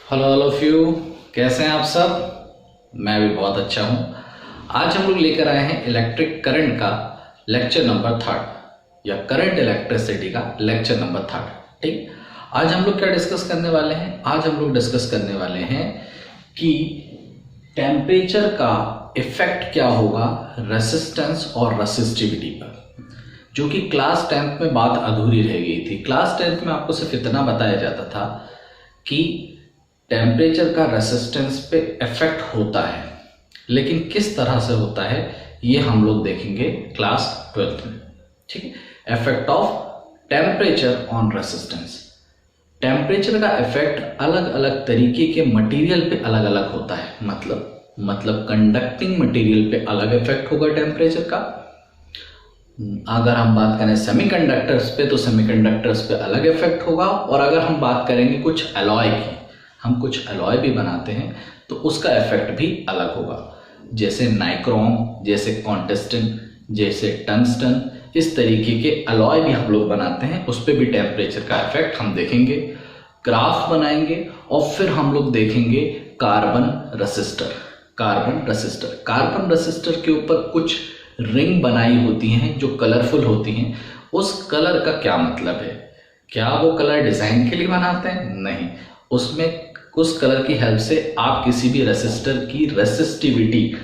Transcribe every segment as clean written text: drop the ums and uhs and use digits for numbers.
Hello all of you, कैसे हैं आप सब। मैं भी बहुत अच्छा हूँ। आज हम लोग लेकर आए हैं इलेक्ट्रिक करंट का लेक्चर नंबर 3 या करंट इलेक्ट्रिसिटी का लेक्चर नंबर 3। ठीक, आज हम लोग क्या डिस्कस करने वाले हैं। आज हम लोग डिस्कस करने वाले हैं कि टेम्परेचर का इफेक्ट क्या होगा रेसिस्टेंस और रेसिस्टिविटी पर, जो कि क्लास 10th में बात अधूरी रह गई थी। क्लास 10th में आपको सिर्फ इतना बताया जाता था कि टेम्परेचर का रेसिस्टेंस पे इफेक्ट होता है, लेकिन किस तरह से होता है ये हम लोग देखेंगे क्लास 12th में। ठीक है, effect of temperature on resistance. Temperature का इफेक्ट अलग अलग तरीके के मटेरियल पे अलग अलग होता है। मतलब कंडक्टिंग मटेरियल पे अलग इफेक्ट होगा टेम्परेचर का। अगर हम बात करें सेमीकंडक्टर्स पे तो सेमीकंडक्टर्स पे अलग इफेक्ट होगा, और अगर हम बात करेंगे कुछ एलॉय की, हम कुछ एलॉय भी बनाते हैं तो उसका इफेक्ट भी अलग होगा। जैसे नाइक्रोम, जैसे कॉन्टेस्टेंट, जैसे टंगस्टन, इस तरीके के एलॉय भी हम लोग बनाते हैं, उस पर भी टेम्परेचर का इफेक्ट हम देखेंगे, ग्राफ बनाएंगे। और फिर हम लोग देखेंगे कार्बन रेसिस्टर। कार्बन रेसिस्टर के ऊपर कुछ रिंग बनाई होती हैं जो कलरफुल होती हैं। उस कलर का क्या मतलब है? क्या वो कलर डिजाइन के लिए बनाते हैं? नहीं, उसमें उस कलर की हेल्प से आप किसी भी रेसिस्टर की रेसिस्टिविटी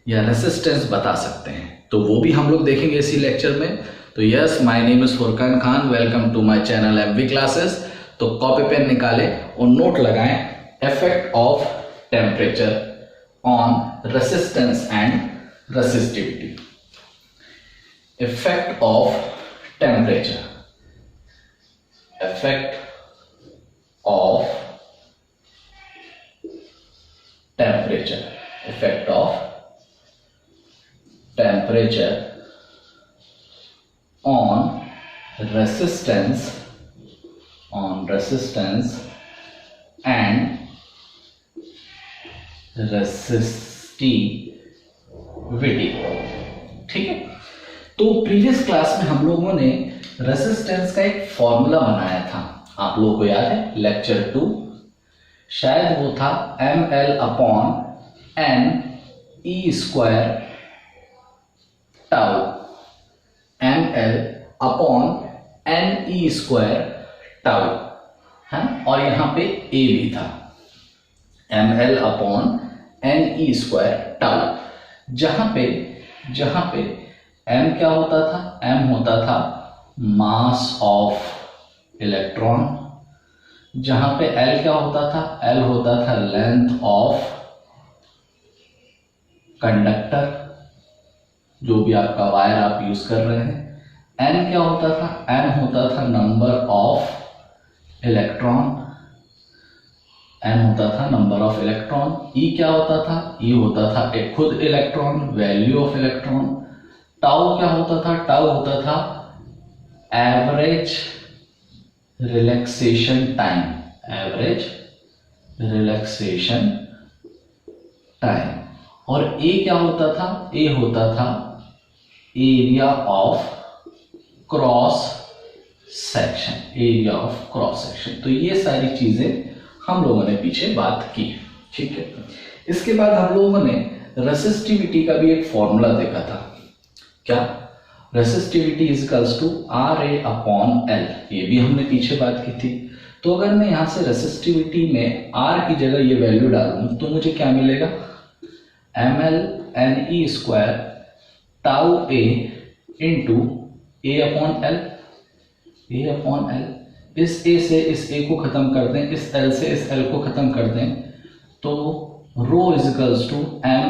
या रेसिस्टेंस बता सकते हैं। तो वो भी हम लोग देखेंगे इसी लेक्चर में। तो yes, my name is Furqan Khan, welcome to my channel MV classes. तो कॉपी पेन निकालें और नोट लगाएं, effect of temperature on resistance and resistivity. Effect of temperature, effect of temperature, effect of temperature on resistance and resistivity। ठीक है, तो previous class में हम लोगों ने रेसिस्टेंस का एक फॉर्मूला बनाया था, आप लोगों को याद है, लेक्चर 2। शायद वो था ml upon n e square tau, ml upon n e square tau है, और यहां पे a भी था, ml upon n e square tau. जहां पे m क्या होता था? m होता था मास ऑफ इलेक्ट्रॉन। जहां पे L क्या होता था? L होता था लेंथ ऑफ कंडक्टर, जो भी आपका वायर आप यूज कर रहे हैं। N क्या होता था? N होता था नंबर ऑफ इलेक्ट्रॉन, N होता था नंबर ऑफ इलेक्ट्रॉन। E क्या होता था? E होता था एक खुद electron, value of electron. Tau क्या होता था? टाउ होता था एवरेज रिलैक्सेशन टाइम, और ए क्या होता था? ए होता था एरिया ऑफ क्रॉस सेक्शन। तो ये सारी चीजें हम लोगों ने पीछे बात की। ठीक है, इसके बाद हम लोगों ने रेसिस्टिविटी का भी एक फॉर्मूला देखा था। क्या? Resistivity is equals to RA upon L, ये भी हमने पीछे बात की थी। तो अगर मैं यहां से रेसिस्टिविटी में R की जगह ये वैल्यू डालूं तो मुझे क्या मिलेगा? ml ne square tau A into A upon L। इस A से इस A को खत्म कर दें, इस L से इस L को खत्म कर दें, तो rho is equals to m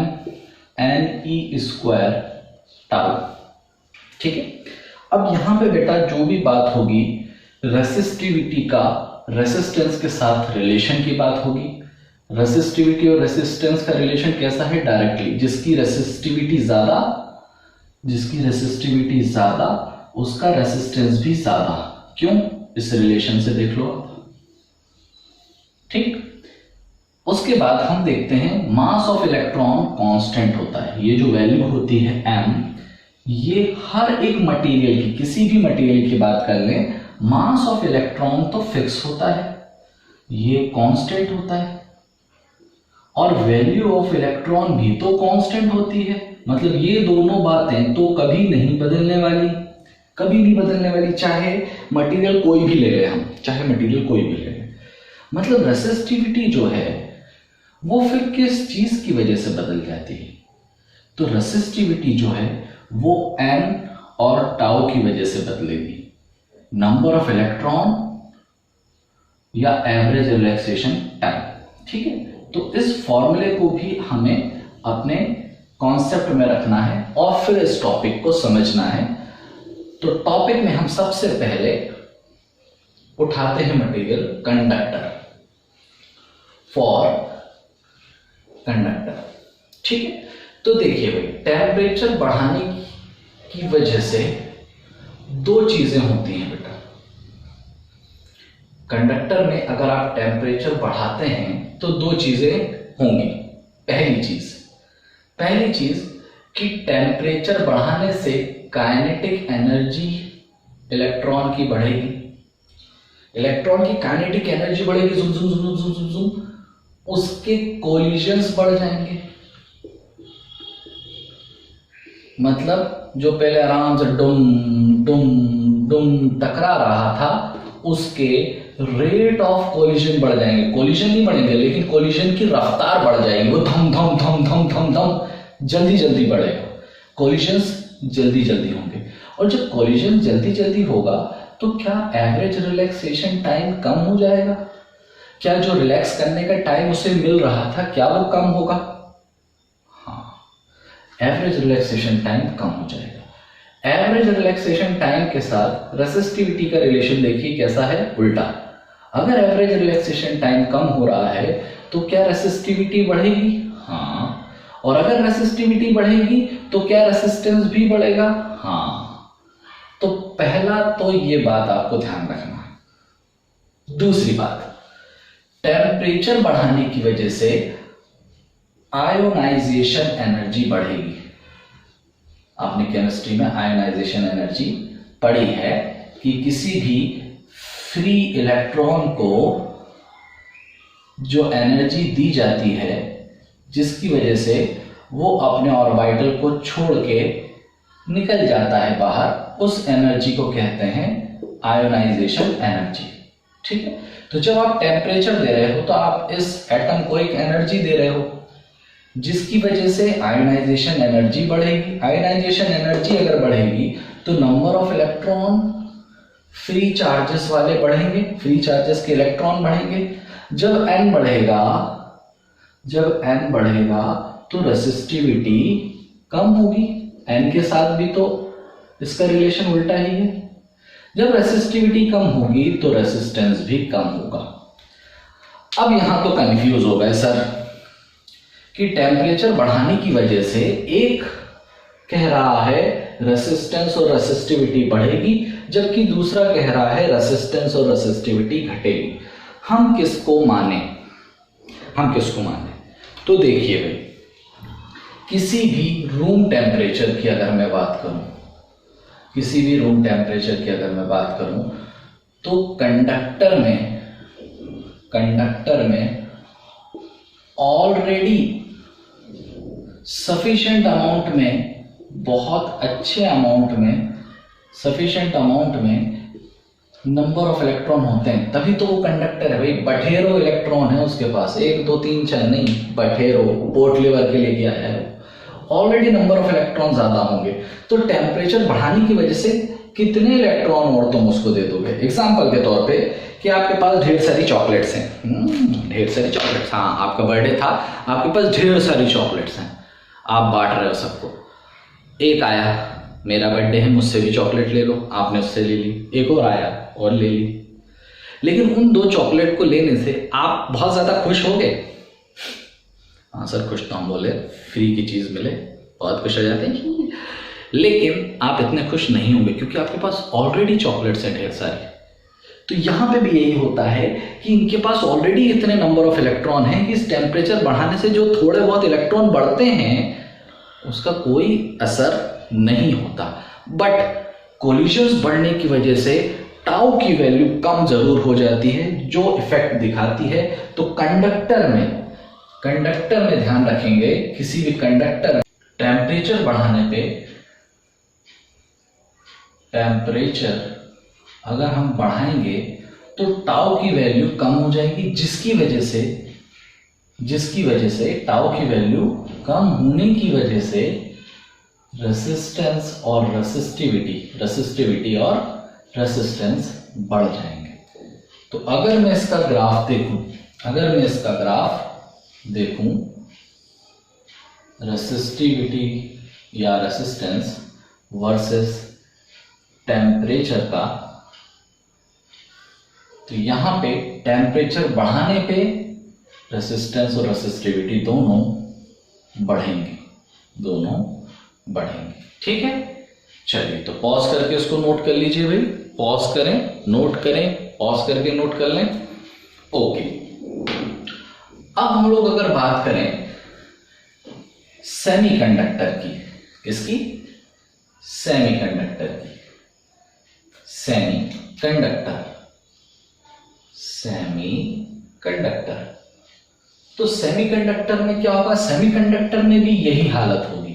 ne square tau. ठीक है, अब यहां पे बेटा जो भी बात होगी रेसिस्टिविटी का रेसिस्टेंस के साथ रिलेशन की बात होगी। रेसिस्टिविटी और रेसिस्टेंस का रिलेशन कैसा है? डायरेक्टली, जिसकी रेसिस्टिविटी ज्यादा उसका रेसिस्टेंस भी ज्यादा। क्यों? इस रिलेशन से देख लो आप। ठीक, उसके बाद हम देखते हैं मास ऑफ इलेक्ट्रॉन कांस्टेंट होता है। ये जो वैल्यू होती है m, ये हर एक मटेरियल की, किसी भी मटेरियल की बात कर लें, मास ऑफ इलेक्ट्रॉन तो फिक्स होता है, ये कांस्टेंट होता है, और वैल्यू ऑफ इलेक्ट्रॉन भी तो कांस्टेंट होती है। मतलब ये दोनों बातें तो कभी नहीं बदलने वाली, कभी नहीं बदलने वाली, चाहे मटेरियल कोई भी ले लें हम, चाहे मटेरियल कोई भी ले लें। मतलब रेसिस्टिविटी जो है वो फिर किस चीज की वजह से बदल जाती है? तो रेसिस्टिविटी जो है वो n और टाउ की वजह से बदलेगी, नंबर ऑफ इलेक्ट्रॉन या एवरेज रिलैक्सेशन टाइम। ठीक है, तो इस फॉर्मूले को भी हमें अपने कॉन्सेप्ट में रखना है और फिर इस टॉपिक को समझना है। तो टॉपिक में हम सबसे पहले उठाते हैं मटेरियल कंडक्टर, फॉर कंडक्टर। ठीक है, तो देखिए भाई, टेम्परेचर बढ़ाने की वजह से दो चीजें होती हैं बेटा। कंडक्टर में अगर आप टेम्परेचर बढ़ाते हैं तो दो चीजें होंगी। पहली चीज कि टेम्परेचर बढ़ाने से काइनेटिक एनर्जी इलेक्ट्रॉन की बढ़ेगी, इलेक्ट्रॉन की काइनेटिक एनर्जी बढ़ेगी, जुम जुम जुम जुम जुम जुम, उसके कोलिजन्स बढ़ जाएंगे। मतलब जो पहले आराम से डुम डुम डुम टकरा रहा था, उसके रेट ऑफ कोलिजन बढ़ जाएंगे। कोलिजन नहीं बढ़ेंगे, लेकिन कोलिजन की रफ्तार बढ़ जाएगी, वो धम धम धम धम धम धम जल्दी जल्दी बढ़ेगा, कोलिजन्स जल्दी जल्दी होंगे। और जब कोलिजन जल्दी जल्दी होगा तो क्या एवरेज रिलैक्सेशन टाइम कम हो जाएगा? क्या जो रिलैक्स करने का टाइम उसे मिल रहा था क्या वो कम होगा? हाँ, एवरेज रिलैक्सेशन टाइम कम हो जाएगा। एवरेज रिलैक्सेशन टाइम के साथ रेसिस्टिविटी का रिलेशन देखिए कैसा है, उल्टा। अगर एवरेज रिलैक्सेशन टाइम कम हो रहा है तो क्या रेसिस्टिविटी बढ़ेगी? हाँ, और अगर रेसिस्टिविटी बढ़ेगी तो क्या रेसिस्टेंस भी बढ़ेगा? हाँ। तो पहला तो ये बात आपको ध्यान रखना है। दूसरी बात, टेम्परेचर बढ़ाने की वजह से आयोनाइजेशन एनर्जी बढ़ेगी। आपने केमिस्ट्री में आयोनाइजेशन एनर्जी पढ़ी है कि किसी भी फ्री इलेक्ट्रॉन को जो एनर्जी दी जाती है जिसकी वजह से वो अपने ऑर्बिटल को छोड़ के निकल जाता है बाहर, उस एनर्जी को कहते हैं आयोनाइजेशन एनर्जी। ठीक है, तो जब आप टेम्परेचर दे रहे हो तो आप इस एटम को एक एनर्जी दे रहे हो जिसकी वजह से आयोनाइजेशन एनर्जी बढ़ेगी। आयोनाइजेशन एनर्जी अगर बढ़ेगी तो number of electron free charges वाले बढ़ेंगे, फ्री चार्जेस के इलेक्ट्रॉन बढ़ेंगे। जब n बढ़ेगा तो रेसिस्टिविटी कम होगी, n के साथ भी तो इसका रिलेशन उल्टा ही है। जब रेसिस्टिविटी कम होगी तो रेसिस्टेंस भी कम होगा। अब यहां तो कंफ्यूज हो गए सर कि टेम्परेचर बढ़ाने की वजह से एक कह रहा है रेसिस्टेंस और रेसिस्टिविटी बढ़ेगी, जबकि दूसरा कह रहा है रेसिस्टेंस और रेसिस्टिविटी घटेगी। हम किसको माने? तो देखिए भाई, किसी भी रूम टेम्परेचर की अगर मैं बात करूं, तो कंडक्टर में ऑलरेडी सफिशिएंट अमाउंट में, बहुत अच्छे अमाउंट में, सफिशिएंट अमाउंट में नंबर ऑफ इलेक्ट्रॉन होते हैं, तभी तो वो कंडक्टर है भाई। बठेरो इलेक्ट्रॉन है उसके पास, 1 2 3 4 नहीं, बठेरो पोर्ट लेवल के लेके आया है, ऑलरेडी नंबर ऑफ इलेक्ट्रॉन ज्यादा होंगे। तो टेम्परेचर बढ़ाने की वजह से कितने इलेक्ट्रॉन और तुम उसको दे दोगे? एग्जाम्पल के तौर पे कि आपके पास ढेर सारी चॉकलेट्स हैं, ढेर सारी चॉकलेट्स, हाँ आपका बर्थडे था, आपके पास ढेर सारी चॉकलेट्स हैं, आप बांट रहे हो सबको। एक आया, मेरा बर्थडे है, मुझसे भी चॉकलेट ले लो, आपने उससे ले ली, एक और आया और ले ली। लेकिन उन 2 चॉकलेट को लेने से आप बहुत ज्यादा खुश हो गए? हाँ सर खुश तो हम बोले, फ्री की चीज मिले बहुत खुश हो जाते हैं, लेकिन आप इतने खुश नहीं होंगे क्योंकि आपके पास ऑलरेडी चॉकलेट्स हैं ढेर सारी। तो यहां पे भी यही होता है कि इनके पास ऑलरेडी इतने नंबर ऑफ इलेक्ट्रॉन हैं कि इस टेम्परेचर बढ़ाने से जो थोड़े बहुत इलेक्ट्रॉन बढ़ते हैं उसका कोई असर नहीं होता। बट कोलिजन्स बढ़ने की वजह से टाउ की वैल्यू कम जरूर हो जाती है, जो इफेक्ट दिखाती है। तो कंडक्टर में ध्यान रखेंगे, किसी भी कंडक्टर टेम्परेचर बढ़ाने पे, टेम्परेचर अगर हम बढ़ाएंगे तो टाउ की वैल्यू कम हो जाएगी, जिसकी वजह से टाउ की वैल्यू कम होने की वजह से रेसिस्टेंस और रेसिस्टिविटी और रेसिस्टेंस बढ़ जाएंगे। तो अगर मैं इसका ग्राफ देखूं, रेसिस्टिविटी या रेसिस्टेंस वर्सेस टेम्परेचर का, तो यहां पे टेम्परेचर बढ़ाने पे रेसिस्टेंस और रेसिस्टिविटी दोनों बढ़ेंगे। ठीक है, चलिए तो पॉज करके इसको नोट कर लीजिए भाई, पॉज करें, नोट करें, पॉज करके नोट कर लें। ओके, अब हम लोग अगर बात करें सेमीकंडक्टर की, किसकी? सेमीकंडक्टर की। सेमीकंडक्टर, तो सेमीकंडक्टर में क्या होगा? सेमीकंडक्टर में भी यही हालत होगी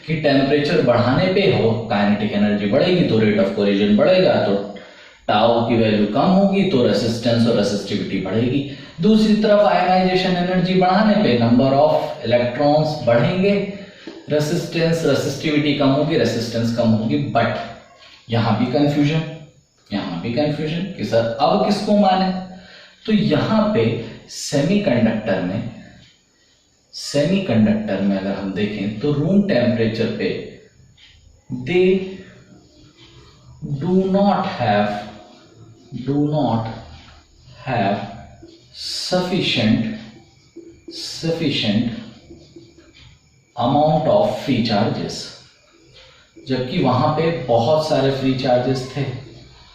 कि टेम्परेचर बढ़ाने पे हो काइनेटिक एनर्जी बढ़ेगी, तो रेट ऑफ कोलिजन बढ़ेगा, तो टाउ की वैल्यू कम होगी, तो रेसिस्टेंस और रेसिस्टिविटी बढ़ेगी। दूसरी तरफ आयनाइजेशन एनर्जी बढ़ाने पे नंबर ऑफ इलेक्ट्रॉन्स बढ़ेंगे, रेसिस्टिविटी कम होगी, रेसिस्टेंस कम होगी। बट यहां भी कंफ्यूजन कि सर अब किसको माने? तो यहां पे सेमीकंडक्टर में अगर हम देखें तो रूम टेम्परेचर पे they do not have sufficient amount of free charges, जबकि वहां पे बहुत सारे फ्री चार्जेस थे।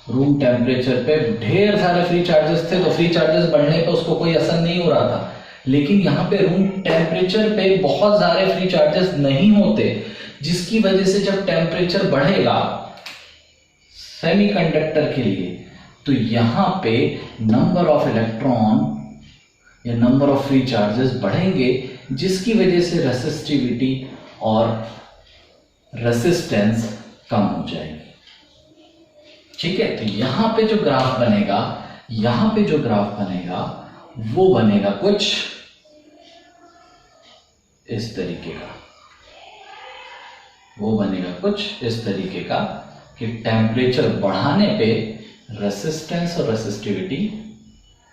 रूम टेम्परेचर पे ढेर सारे फ्री चार्जेस थे, तो फ्री चार्जेस बढ़ने पे उसको कोई असर नहीं हो रहा था। लेकिन यहाँ पे रूम टेम्परेचर पे बहुत सारे फ्री चार्जेस नहीं होते, जिसकी वजह से जब टेम्परेचर बढ़ेगा सेमीकंडक्टर के लिए, तो यहाँ पे नंबर ऑफ इलेक्ट्रॉन या नंबर ऑफ फ्री चार्जेस बढ़ेंगे, जिसकी वजह से रेसिस्टिविटी और रेसिस्टेंस कम हो जाएगी। ठीक है, तो यहां पे जो ग्राफ बनेगा वो बनेगा कुछ इस तरीके का, कि टेम्परेचर बढ़ाने पे रेसिस्टेंस और रेसिस्टिविटी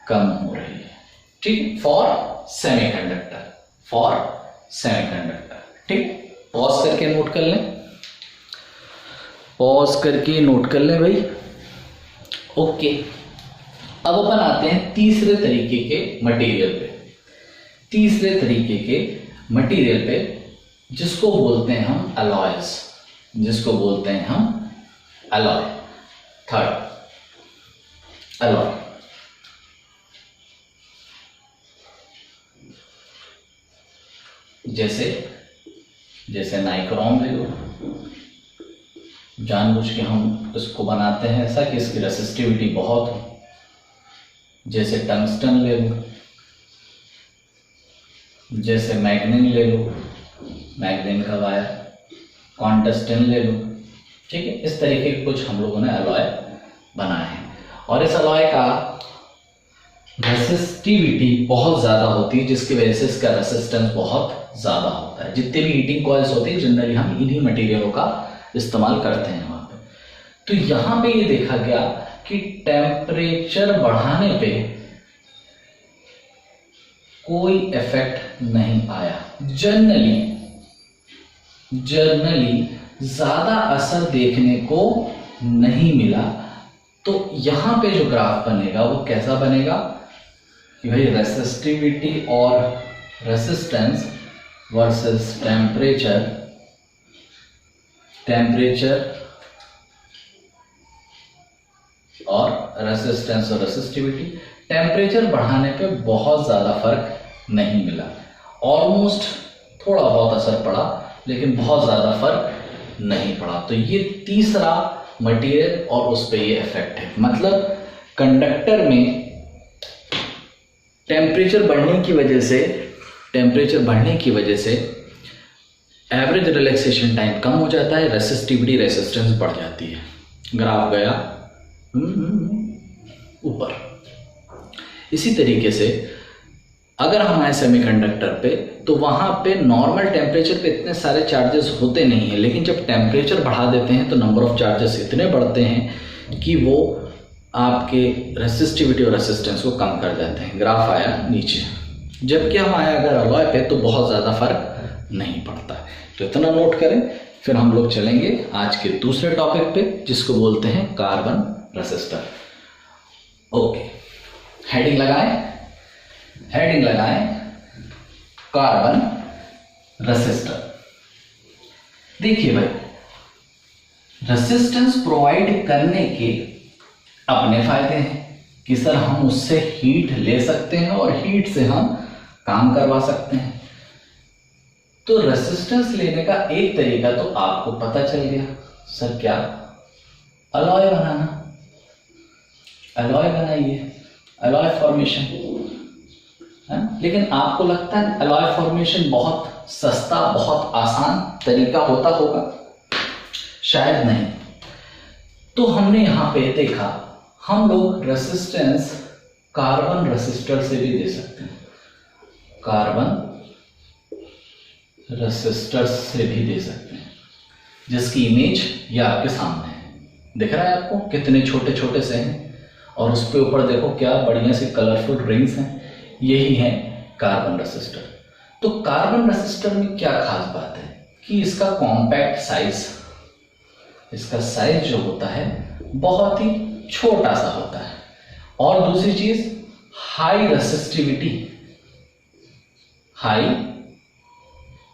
कम हो रही है। ठीक, फॉर सेमीकंडक्टर। ठीक, पॉज करके नोट कर लें भाई। ओके, अब अपन आते हैं तीसरे तरीके के मटेरियल पे, जिसको बोलते हैं हम अलॉय। Third, alloy. जैसे नाइक्रोम ले लो, जानबूझ के हम इसको बनाते हैं ऐसा कि इसकी रेसिस्टिविटी बहुत हो। जैसे टंगस्टन ले लो, जैसे मैग्नीन ले लो, मैग्नीन का वायर, कॉन्टस्टेन ले लो। ठीक है, इस तरीके के कुछ हम लोगों ने अलॉय बनाए हैं, और इस अलॉय का रेसिस्टिविटी बहुत ज्यादा होती है, जिसकी वजह से इसका रेसिस्टेंस बहुत ज्यादा होता है। जितने भी हीटिंग कॉइल्स होती है जनरली हम इन्हीं मटेरियलों का इस्तेमाल करते हैं वहां पे। तो यहां पे ये देखा गया कि टेम्परेचर बढ़ाने पे कोई इफेक्ट नहीं आया, जनरली ज्यादा असर देखने को नहीं मिला। तो यहां पे जो ग्राफ बनेगा वो कैसा बनेगा कि भाई रेसिस्टिविटी और रेसिस्टेंस वर्सेस टेम्परेचर और रेसिस्टेंस और रेसिस्टिविटी। टेम्परेचर बढ़ाने पे बहुत ज़्यादा फर्क नहीं मिला, ऑलमोस्ट थोड़ा बहुत असर पड़ा, लेकिन बहुत ज़्यादा फर्क नहीं पड़ा। तो ये तीसरा मटेरियल और उस पर ये इफेक्ट है। मतलब कंडक्टर में टेम्परेचर बढ़ने की वजह से एवरेज रिलैक्सेशन टाइम कम हो जाता है, रेसिस्टेंस बढ़ जाती है। ग्राफ गया ऊपर। इसी तरीके से अगर हम आए सेमीकंडक्टर पे, तो वहाँ पे नॉर्मल टेम्परेचर पे इतने सारे चार्जेस होते नहीं हैं, लेकिन जब टेम्परेचर बढ़ा देते हैं तो नंबर ऑफ चार्जेस इतने बढ़ते हैं कि वो आपके रेसिस्टिविटी और रेसिस्टेंस को कम कर देते हैं। ग्राफ आया नीचे। जबकि हम आए अगर अलॉय पे तो बहुत ज़्यादा फर्क नहीं पड़ता है। तो इतना नोट करें, फिर हम लोग चलेंगे आज के दूसरे टॉपिक पे, जिसको बोलते हैं कार्बन रेसिस्टर। ओके, हेडिंग लगाएं कार्बन रेसिस्टर। देखिए भाई, रेसिस्टेंस प्रोवाइड करने के अपने फायदे हैं कि सर हम उससे हीट ले सकते हैं और हीट से हम काम करवा सकते हैं। तो रेसिस्टेंस लेने का एक तरीका तो आपको पता चल गया, सर क्या? अलॉय बनाना। अलॉय बनाइए, अलॉय फॉर्मेशन है। लेकिन आपको लगता है अलॉय फॉर्मेशन बहुत सस्ता, बहुत आसान तरीका होता होगा? शायद नहीं। तो हमने यहां पे देखा, हम लोग रेसिस्टेंस कार्बन रेसिस्टर से भी दे सकते हैं। कार्बन रेसिस्टर से भी दे सकते हैं, जिसकी इमेज ये आपके सामने है। दिख रहा है आपको? कितने छोटे छोटे से हैं और उस पे ऊपर देखो क्या बढ़िया से कलरफुल रिंग्स हैं। यही है कार्बन रेसिस्टर। तो कार्बन रेसिस्टर में क्या खास बात है कि इसका कॉम्पैक्ट साइज, इसका साइज जो होता है बहुत ही छोटा सा होता है। और दूसरी चीज, हाई रेसिस्टिविटी। हाई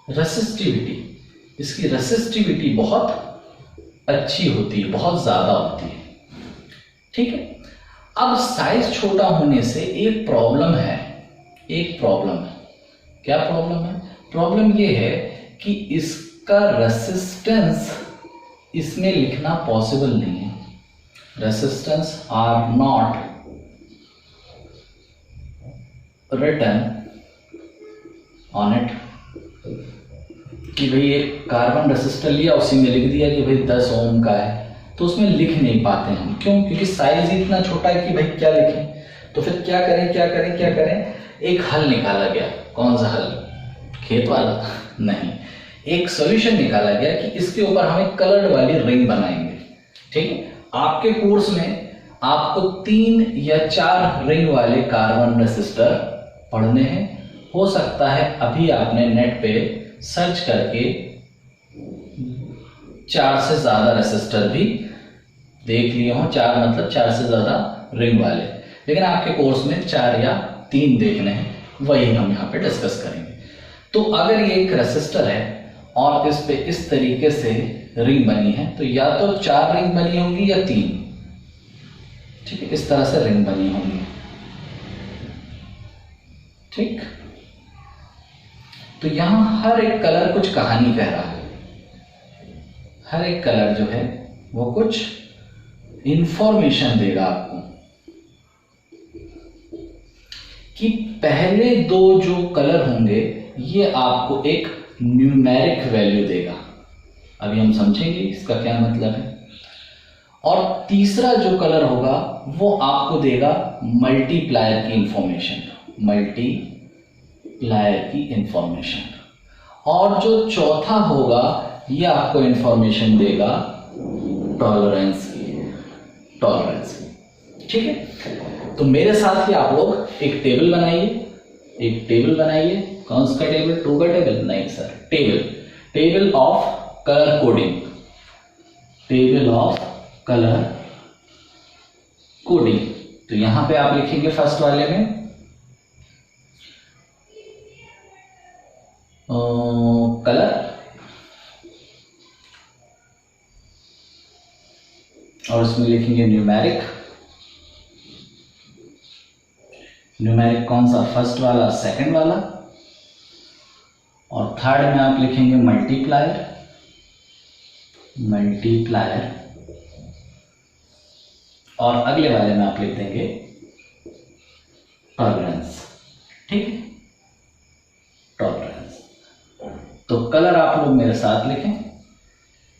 रेसिस्टिविटी, इसकी रेसिस्टिविटी बहुत अच्छी होती है, बहुत ज्यादा होती है। ठीक है। अब साइज छोटा होने से एक प्रॉब्लम है। क्या प्रॉब्लम है? प्रॉब्लम यह है कि इसका रेसिस्टेंस इसमें लिखना पॉसिबल नहीं है। Resistance are not written on it. कि भाई एक कार्बन रेसिस्टर लिया, उसी में लिख दिया कि भाई 10 ओम का है, तो उसमें लिख नहीं पाते हम। क्यों? क्योंकि साइज ही इतना छोटा है कि भाई क्या लिखें। तो फिर क्या करें? एक हल निकाला गया। कौन सा हल? खेत वाला? नहीं, एक सॉल्यूशन निकाला गया कि इसके ऊपर हम एक कलर्ड वाली रिंग बनाएंगे। ठीक है। आपके कोर्स में आपको 3 या 4 रिंग वाले कार्बन रेसिस्टर पढ़ने हैं। हो सकता है अभी आपने नेट पे सर्च करके 4 से ज्यादा रेसिस्टर भी देख लिए हों। 4 मतलब 4 से ज्यादा रिंग वाले, लेकिन आपके कोर्स में 4 या 3 देखने हैं, वही हम यहाँ पे डिस्कस करेंगे। तो अगर ये एक रेसिस्टर है और इस पे इस तरीके से रिंग बनी है, तो या तो 4 रिंग बनी होंगी या 3। ठीक है, इस तरह से रिंग बनी होंगी। ठीक। तो यहां हर एक कलर कुछ कहानी कह रहा है। हर एक कलर जो है वो कुछ इंफॉर्मेशन देगा आपको कि पहले 2 जो कलर होंगे ये आपको एक न्यूमेरिक वैल्यू देगा। अभी हम समझेंगे इसका क्या मतलब है। और तीसरा जो कलर होगा वो आपको देगा मल्टीप्लायर की इंफॉर्मेशन। और जो चौथा होगा ये आपको इंफॉर्मेशन देगा टॉलरेंस की। ठीक है। तो मेरे साथ ही आप लोग एक टेबल बनाइए। कौन सा टेबल? 2 का टेबल? नहीं sir, table of colour coding. तो यहां पे आप लिखेंगे फर्स्ट वाले में कलर, और इसमें लिखेंगे न्यूमेरिक। कौन सा? फर्स्ट वाला, सेकंड वाला। और थर्ड में आप लिखेंगे मल्टीप्लायर। और अगले वाले में आप लिख देंगे टॉलरेंस। ठीक है, टॉलरेंस। तो कलर आप लोग मेरे साथ लिखें।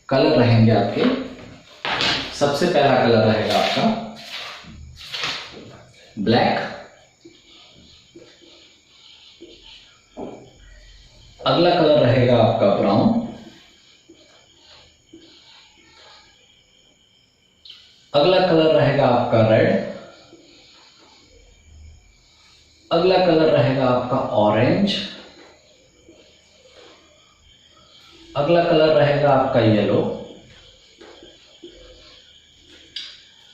कलर रहेंगे आपके, सबसे पहला कलर रहेगा आपका ब्लैक, अगला कलर रहेगा आपका ब्राउन, अगला कलर रहेगा आपका रेड, अगला कलर रहेगा आपका ऑरेंज, अगला कलर रहेगा आपका येलो,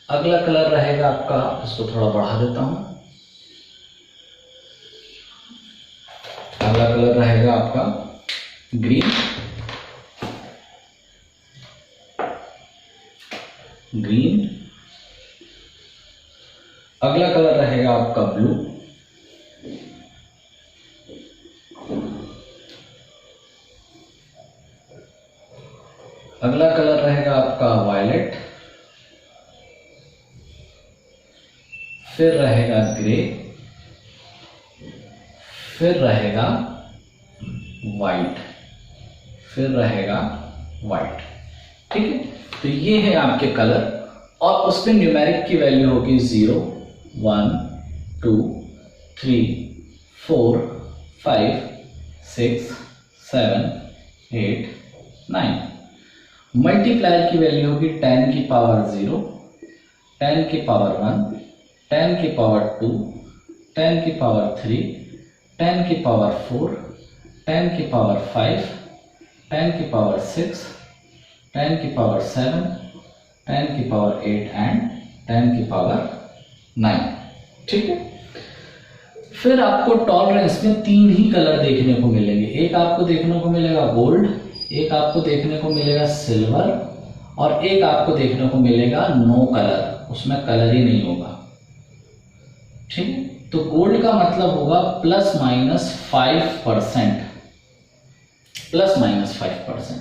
अगला कलर रहेगा आपका, इसको थोड़ा बढ़ा देता हूं, अगला कलर रहेगा आपका ग्रीन, ग्रीन, अगला कलर रहेगा आपका ब्लू, अगला कलर रहेगा आपका वायलेट, फिर रहेगा ग्रे, फिर रहेगा वाइट, फिर रहेगा वाइट। ठीक है, तो ये है आपके कलर और उसमें न्यूमेरिक की वैल्यू होगी 0, 1, 2, 3, 4, 5, 6, 7, 8, 9। मल्टीप्लायर की वैल्यू होगी 10 की पावर 0, 10 की पावर 1, 10 की पावर 2, 10 की पावर 3, 10 की पावर 4, 10 की पावर 5, 10 की पावर 6, 10 की पावर 7, 10 की पावर 8 एंड 10 की पावर 9। ठीक है, फिर आपको टॉलरेंस में 3 ही कलर देखने को मिलेंगे। एक आपको देखने को मिलेगा गोल्ड, एक आपको देखने को मिलेगा सिल्वर और एक आपको देखने को मिलेगा नो कलर, उसमें कलर ही नहीं होगा। ठीक है, तो गोल्ड का मतलब होगा ±5%, ±5%।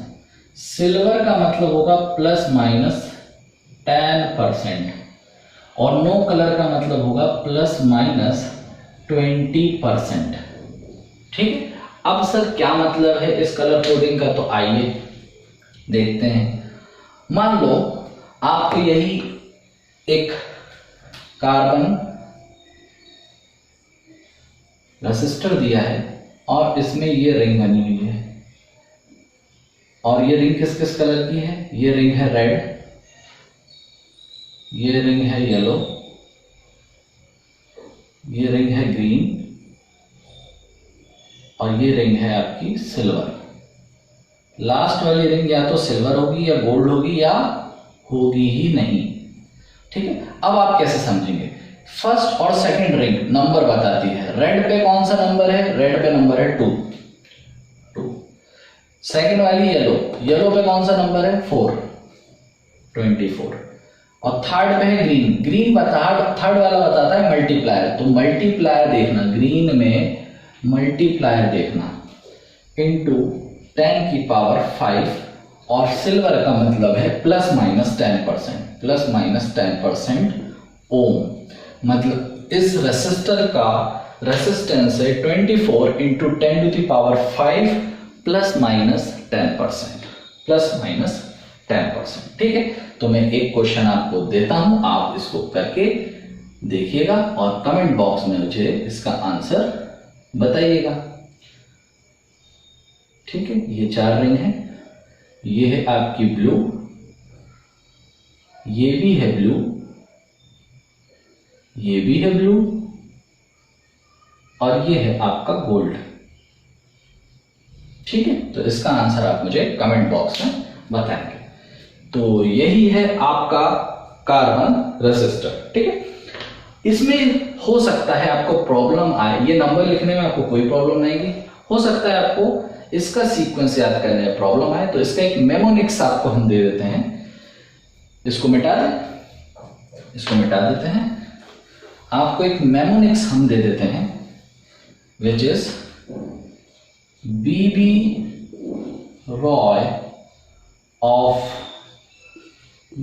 सिल्वर का मतलब होगा ±10% और नो कलर का मतलब होगा ±20%। ठीक है, अब सर क्या मतलब है इस कलर कोडिंग का, तो आइए देखते हैं। मान लो आपको यही एक कार्बन रेसिस्टर दिया है और इसमें ये रिंग बनी हुई है और ये रिंग किस किस कलर की है, ये रिंग है रेड, ये रिंग है येलो, ये रिंग है ग्रीन और ये रिंग है आपकी सिल्वर। लास्ट वाली रिंग या तो सिल्वर होगी या गोल्ड होगी या होगी ही नहीं। ठीक है, अब आप कैसे समझेंगे? फर्स्ट और सेकंड रिंग नंबर बताती है। रेड पे कौन सा नंबर है? रेड पे नंबर है 2। सेकंड वाली येलो, येलो पे कौन सा नंबर है? 4, 24। और थर्ड पे है ग्रीन, ग्रीन थर्ड वाला बताता है मल्टीप्लायर। तो मल्टीप्लायर देखना, ग्रीन में मल्टीप्लायर देखना इनटू 10 की पावर 5 और सिल्वर का मतलब है ±10%, ±10% ओम। मतलब इस रेसिस्टर का रेसिस्टेंस है 24 इंटू 10 टू द पावर 5 ±10%, ±10%। ठीक है, तो मैं एक क्वेश्चन आपको देता हूं, आप इसको करके देखिएगा और कमेंट बॉक्स में मुझे इसका आंसर बताइएगा। ठीक है, ये 4 रिंग है, ये है आपकी ब्लू, ये भी है ब्लू, ये भी है ब्लू और ये है आपका गोल्ड। ठीक है, तो इसका आंसर आप मुझे कमेंट बॉक्स में बताएंगे। तो यही है आपका कार्बन रेसिस्टर। ठीक है, इसमें हो सकता है आपको प्रॉब्लम आए, ये नंबर लिखने में आपको कोई प्रॉब्लम नहीं आएगी। हो सकता है आपको इसका सीक्वेंस याद करने में प्रॉब्लम आए, तो इसका एक मेमोनिक्स आपको हम दे देते हैं। इसको मिटा दें, इसको मिटा देते हैं। आपको एक मेमोनिक्स हम दे देते हैं which is BB Roy of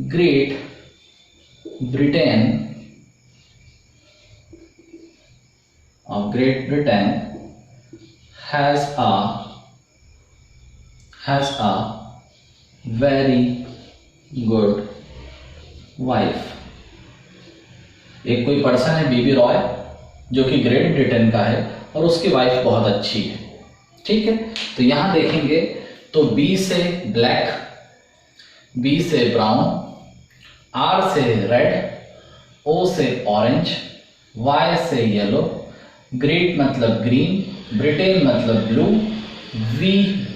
great Britain, of Great Britain has a very good wife. एक कोई पर्सन है बीबी रॉय जो कि ग्रेट ब्रिटेन का है और उसकी वाइफ बहुत अच्छी है। ठीक है, तो यहां देखेंगे तो बी से ब्लैक, बी से ब्राउन, आर से रेड, ओ से ऑरेंज, वाई से येलो, ग्रेट मतलब ग्रीन, ब्रिटेन मतलब ब्लू, वी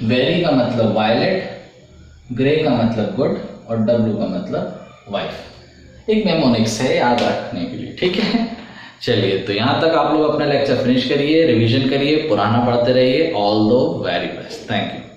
वेरी का मतलब वायलेट, ग्रे का मतलब गुड और डब्ल्यू का मतलब वाइफ। एक मेमोनिक्स है याद रखने के लिए। ठीक है, चलिए तो यहां तक आप लोग अपना लेक्चर फिनिश करिए, रिवीजन करिए, पुराना पढ़ते रहिए। All the very best, thank you.